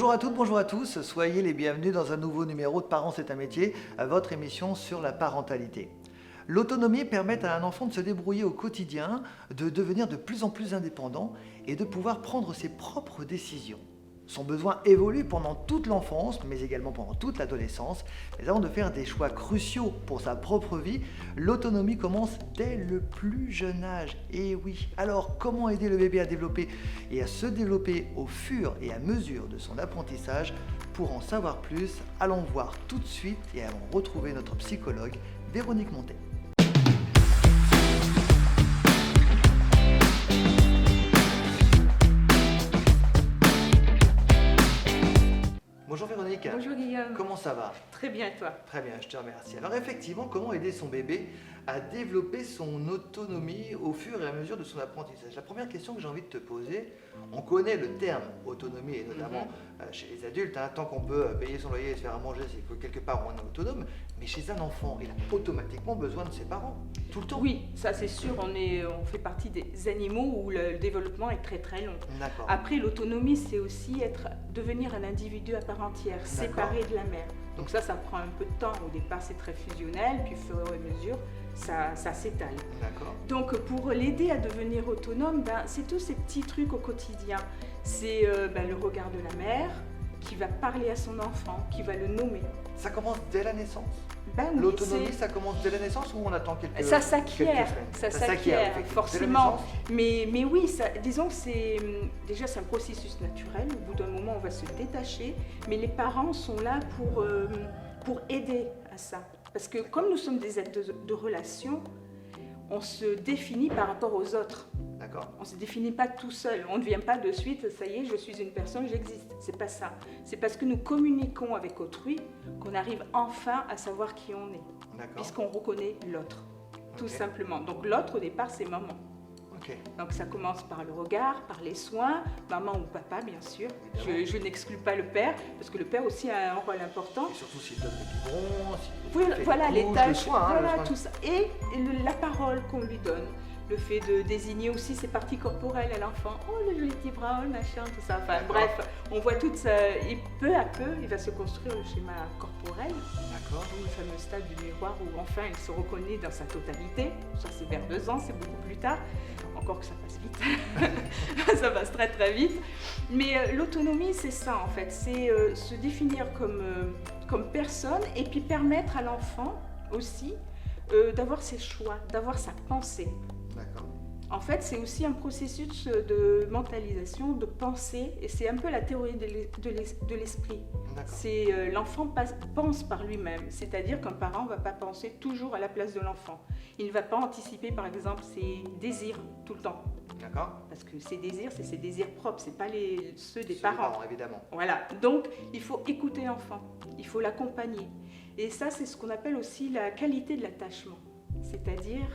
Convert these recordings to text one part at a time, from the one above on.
Bonjour à toutes, bonjour à tous, soyez les bienvenus dans un nouveau numéro de Parents c'est un métier, votre émission sur la parentalité. L'autonomie permet à un enfant de se débrouiller au quotidien, de devenir de plus en plus indépendant et de pouvoir prendre ses propres décisions. Son besoin évolue pendant toute l'enfance, mais également pendant toute l'adolescence. Mais avant de faire des choix cruciaux pour sa propre vie, l'autonomie commence dès le plus jeune âge. Et oui, alors comment aider le bébé à développer et à se développer au fur et à mesure de son apprentissage? Pour en savoir plus, allons voir tout de suite et allons retrouver notre psychologue Véronique Montet. Bonjour Véronique. Bonjour Guillaume. Comment ça va? Très bien et toi? Très bien, je te remercie. Alors effectivement, comment aider son bébé à développer son autonomie au fur et à mesure de son apprentissage? La première question que j'ai envie de te poser, on connaît le terme autonomie, et notamment chez les adultes, tant qu'on peut payer son loyer et se faire à manger, c'est que quelque part on est autonome, mais chez un enfant, il a automatiquement besoin de ses parents, tout le temps. Oui, ça c'est sûr, on fait partie des animaux où le développement est très très long. D'accord. Après, l'autonomie, c'est aussi devenir un individu à part entière, séparé de la mère. Donc ça prend un peu de temps. Au départ, c'est très fusionnel, puis au fur et à mesure, ça s'étale. D'accord. Donc pour l'aider à devenir autonome, c'est tous ces petits trucs au quotidien. C'est le regard de la mère qui va parler à son enfant, qui va le nommer. Ça commence dès la naissance? Oui, l'autonomie, ça commence dès la naissance ou on attend quelques Ça s'acquiert, forcément. Mais oui, disons que c'est un processus naturel. Au bout d'un moment, on va se détacher. Mais les parents sont là pour aider à ça. Parce que comme nous sommes des êtres de relation, on se définit par rapport aux autres. D'accord. On ne se définit pas tout seul. On ne vient pas de suite, ça y est, je suis une personne, j'existe. C'est pas ça. C'est parce que nous communiquons avec autrui qu'on arrive enfin à savoir qui on est. D'accord. Puisqu'on reconnaît l'autre, tout simplement. Donc l'autre, au départ, c'est maman. Okay. Donc ça commence par le regard, par les soins, maman ou papa, bien sûr. Je n'exclus pas le père, parce que le père aussi a un rôle important. Et surtout s'il donne le biberon, voilà les tâches, le soin, voilà tout ça. Et la parole qu'on lui donne. Le fait de désigner aussi ses parties corporelles à l'enfant. Oh, le joli petit bras, oh, le machin, tout ça. Enfin, bref, on voit tout ça. Et peu à peu, il va se construire le schéma corporel. D'accord. Le fameux stade du miroir où enfin il se reconnaît dans sa totalité. Ça, c'est vers 2 ans, c'est beaucoup plus tard. Encore que ça passe vite. Ça passe très très vite. Mais l'autonomie, c'est ça en fait. C'est se définir comme personne et puis permettre à l'enfant aussi d'avoir ses choix, d'avoir sa pensée. D'accord. En fait, c'est aussi un processus de mentalisation, de pensée, et c'est un peu la théorie de l'esprit. C'est l'enfant pense par lui-même, c'est-à-dire qu'un parent ne va pas penser toujours à la place de l'enfant. Il ne va pas anticiper, par exemple, ses désirs tout le temps. D'accord. Parce que ses désirs, c'est ses désirs propres, c'est pas ceux des parents. Évidemment. Voilà. Donc, il faut écouter l'enfant, il faut l'accompagner. Et ça, c'est ce qu'on appelle aussi la qualité de l'attachement, c'est-à-dire.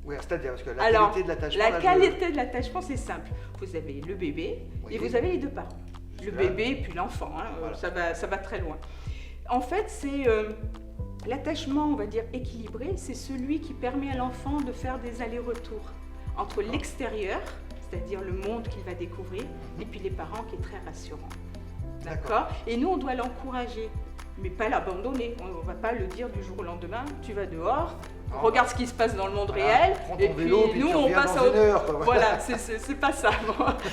Oui, c'est-à-dire parce que qualité de l'attachement. La qualité de l'attachement, c'est simple. Vous avez le bébé et vous avez les 2 parents. Le bébé et puis l'enfant, voilà. ça va très loin. En fait, c'est l'attachement, on va dire, équilibré, c'est celui qui permet à l'enfant de faire des allers-retours entre l'extérieur, c'est-à-dire le monde qu'il va découvrir, et puis les parents qui est très rassurant. D'accord. Et nous, on doit l'encourager, mais pas l'abandonner. On ne va pas le dire du jour au lendemain, tu vas dehors. Regarde ce qui se passe dans le monde réel, et puis nous on passe à autre chose. Voilà, c'est pas ça.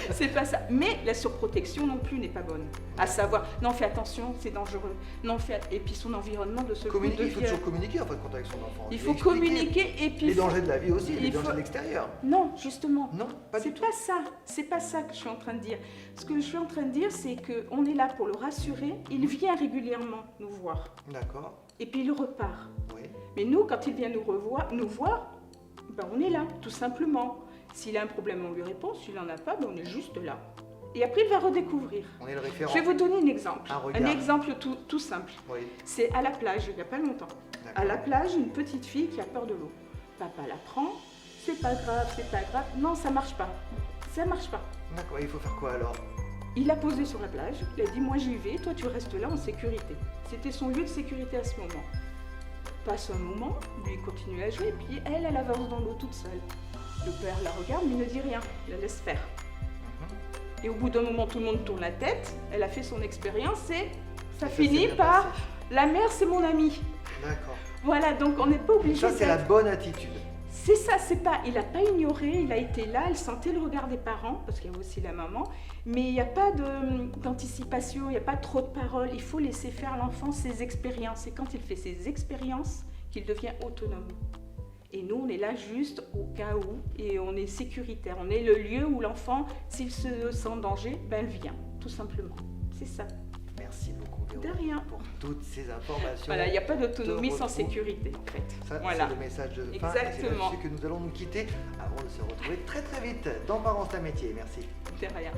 C'est pas ça. Mais la surprotection non plus n'est pas bonne. À savoir, non, fais attention, c'est dangereux. Non, et puis son environnement de ce coup il faut toujours communiquer en fait quand avec son enfant. Il faut communiquer et puis les dangers de la vie aussi, les dangers de l'extérieur. Non, justement. Non, pas du tout. C'est pas ça que je suis en train de dire. Ce que je suis en train de dire, c'est qu'on est là pour le rassurer. Il vient régulièrement nous voir. D'accord. Et puis il repart. Oui. Mais nous, quand il vient nous voir, on est là, tout simplement. S'il a un problème, on lui répond. S'il n'en a pas, on est juste là. Et après, il va redécouvire. On est le référent. Je vais vous donner un exemple. Un exemple tout simple. Oui. C'est à la plage, il n'y a pas longtemps. À la plage, une petite fille qui a peur de l'eau. Papa la prend. C'est pas grave, c'est pas grave. Non, ça marche pas. Ça marche pas. D'accord, il faut faire quoi alors? Il l'a posée sur la plage. Il a dit, moi j'y vais, toi tu restes là en sécurité. C'était son lieu de sécurité à ce moment. Passe un moment, lui continue à jouer, puis elle avance dans l'eau toute seule. Le père la regarde, mais ne dit rien, la laisse faire. Et au bout d'un moment, tout le monde tourne la tête, elle a fait son expérience et ça s'est finit bien par passé. la mère, c'est mon amie. D'accord. Voilà, donc on n'est pas obligé. Ça, c'est la bonne attitude. C'est ça, c'est pas, il n'a pas ignoré, il a été là, elle sentait le regard des parents, parce qu'il y a aussi la maman, mais il n'y a pas d'anticipation, il n'y a pas trop de paroles, il faut laisser faire l'enfant ses expériences. Et quand il fait ses expériences, qu'il devient autonome. Et nous, on est là juste au cas où, et on est sécuritaire. On est le lieu où l'enfant, s'il se sent en danger, ben elle vient, tout simplement. C'est ça. Merci beaucoup, Véro, De rien. pour toutes ces informations. Voilà, il n'y a pas d'autonomie Te sans retrouve. sécurité, en fait. Ça, Voilà. c'est le message de fin. Et c'est Exactement. là-dessus que nous allons nous quitter avant de se retrouver très très vite dans Parents, c'est un métier. Merci. De rien.